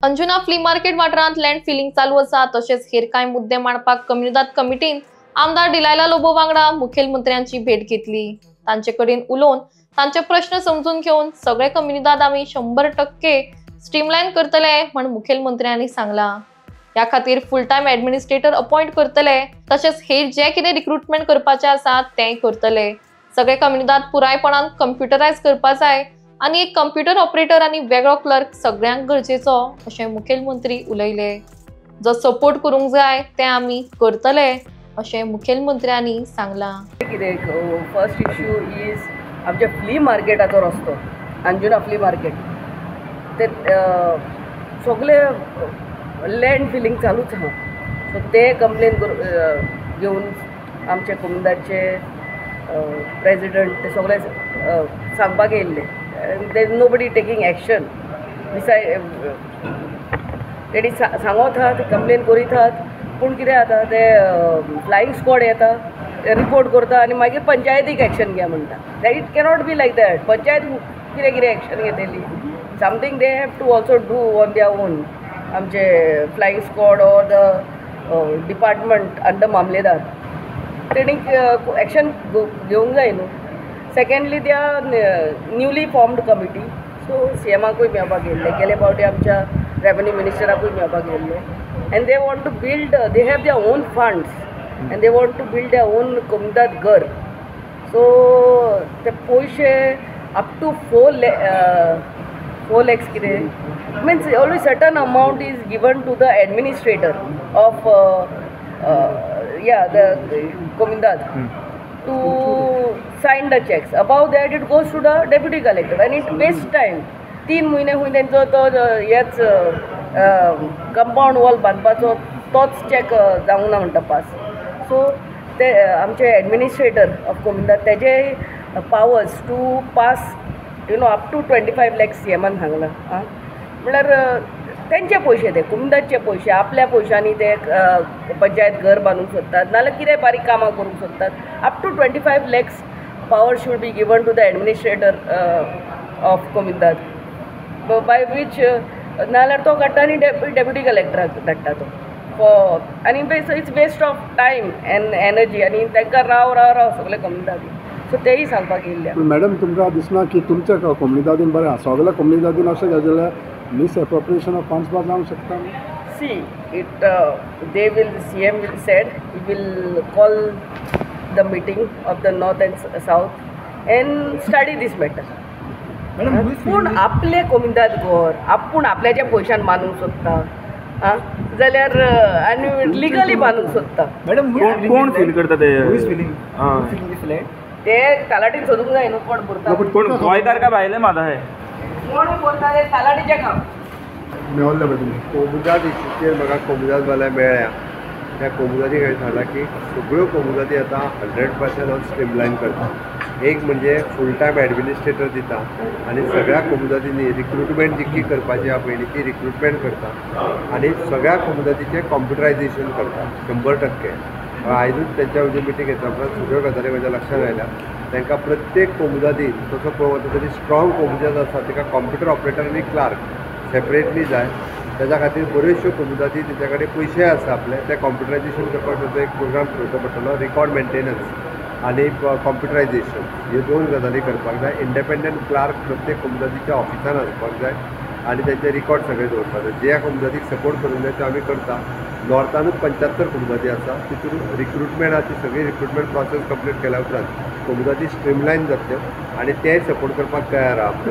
Anjuna flea market वाठारांत land feeling चालू आसा। तशेंच हेर कांय मुद्दे मांडपाक कम्युनिदाद कमिटीन आमदार डिलायला लोबो वांगडा मुखेलमंत्र्यांची भेट घेतली। तांचे कडेन उलोवन तांचे प्रश्न समजून घेवन सगळे कम्युनिदाद आमी 100% स्ट्रीमलायन करतले म्हण मुखेलमंत्र्यांनी सांगला। या खातीर फुल टाइम एडमिनिस्ट्रेटर अपॉइंट करतले। तशेंच हेर जे कितें रिक्रुटमेंट करपाचे आसा तें करतले। सगळे कम्युनिदाद पुरायपणान कंप्युटरायज करपा जाय आनी एक कंप्युटर ऑपरेटर आनी वेगळो क्लर्क सगळ्यांक गरजेचो अशें मुखेलमंत्री उलयले। जो सपोर्ट करूंक जाय ते आमी करतले अशें मुखेलमंत्र्यांनी सांगला। फर्स्ट इश्यू इज आमच्या फ्ली मार्केटाचो रस्तो अंजुना फ्ली मार्केट ते सगळे लँड फिलिंग चालूच आहा। सो ते कंप्लेन घेवन आमचे कम्युनिदादचे प्रेसिडेंट ते सगळे सांगपाक येयल्ले। देर नोबडी टेकिंग एक्शन तेणी सांगत आहात कंप्लेन करीत आहात पूण कितें जाता ते फ्लायींग स्क्वॉड येता रिपोर्ट करता आनी मागीर पंचायतीक एक्शन घे म्हणटा। That it cannot be like that. Panchayat कितें कितें एक्शन घेतली something they have to also do on their own. आमचे flying squad or the department under mamlatdar तेणी एक्शन घेवंक जाय न्हू। Secondly they are newly formed committee so सीएमाकूय मेळपाक येयल्ले गेले फावटी आमच्या रेवन्यू मिनिस्टराकूय मेळपाक येयल्ले and they want to build they have their own funds and they want to build their own comunidade घर। सो ते पयशे अप टू 4 lakhs कितें means only certain amount is given to the administrator of the Komindad to sign the checks. Above that it goes to the deputy collector and it wastes time. 3 महिने हुई तेंचो तो हेच compound wall बांदपाचो तोच check जावंक ना म्हणटा pass. So ते आमचे एडमिनिस्ट्रेटर ऑफ कोमिंदाद तेजे powers to pass up to 25 lakhs सीएमान सांगला। म्हळ्यार तेंचे पयशे ते कोमिंदादचे पयशे आपल्या पयशांनी ते पंचायत घर बांदूंक सोदतात नाल्यार कितें बारीक कामां करूंक सोदतात। Up to 25 lakhs power should be given to the administrator of कोमिंदाद बाय वीच नाल्यार तो काडटा आनी डेप्युटी कलेक्टराक धाडटा तो फॉर आनी it's waste of time and energy आनी तांकां राव सगळे कोमिंदादी। सो तेही सांगपाक येयल्ले। मॅडम तुमकां दिसना की तुमच्या कम्युनिदादीन बरें आसा सगळ्या कम्युनिदादीन अशें जाल्यार मिस एप्रोप्रिएशन ऑफ फंड्स बा जावंक शकता। See it they will CM will said he will call the meeting of the north and south and study this matter. पूण आपले कोमिंदाद घर आपूण आपल्याच्या पयशान बांदूंक सोदता जाल्यार आनी लिगली बांदूंक सोदता। मॅडम कोण फील करता ते तलाटीन सोदूंक जाय न्हू कोण भरता कोण गोंयकार काय भायले मात आहे कोण भरता ते तलाटीचें काम मेळ्ळें पळय तुमी कोमुदाद इश्यूचेर म्हाका कोमुदाद वाल्या मेळ्ळ्या त्या कोमुदादी कडेन सांगला की सगळ्यो कोमुदादी आतां 100% हांव स्ट्रीमलायन करता। एक म्हणजे फूल टायम एडमिनिस्ट्रेटर दिता आनी सगळ्या कोमुदादींनी रिक्रुटमेंट जितकी करपाची आहा पयली ती रिक्रुटमेंट करता आनी सगळ्या कोमुदादीचें कॉम्प्युटरायजेशन करता 100%। आयजूच त्यांच्या म्हणजे मिटींग घेतल्या उपरांत सगळ्यो गजाली म्हज्या लक्षांत आयल्या। तांकां प्रत्येक कोमुदादी तसो पळोवंक वता तरी स्ट्रॉंग कोमुदाद आसा ताका कॉम्प्युटर ऑपरेटर आनी क्लार्क सेपरेटली जाय। त्याच्या खातीर बऱ्योचश्यो कोमुदादी तेच्या कडेन पयशे आसा आपले ते कॉम्प्युटरायजेशन करपाक ताचो एक प्रोग्राम करचो पडटलो। रिकॉर्ड मेंटेनन्स आनी कॉम्प्युटरायजेशन ह्यो 2 गजाली करपाक जाय। इंडिपेंडंट क्लार्क प्रत्येक कोमुदादीच्या ऑफिसान आसपाक जाय आनी तेंचे रिकॉर्ड सगळे दवरपाक जाय। जे कोमुदादीक सपोर्ट करूंक जाय ते आमी करता। नॉर्थानूच 75 कोमुदादी आसा तितून रिक्रुटमेंटाची सगळी रिक्रुटमेंट प्रोसेस कंप्लीट केल्या उपरांत कोमुदादी स्ट्रीमलायन जातल्यो आनी तेय सपोर्ट करपाक तयार आहा।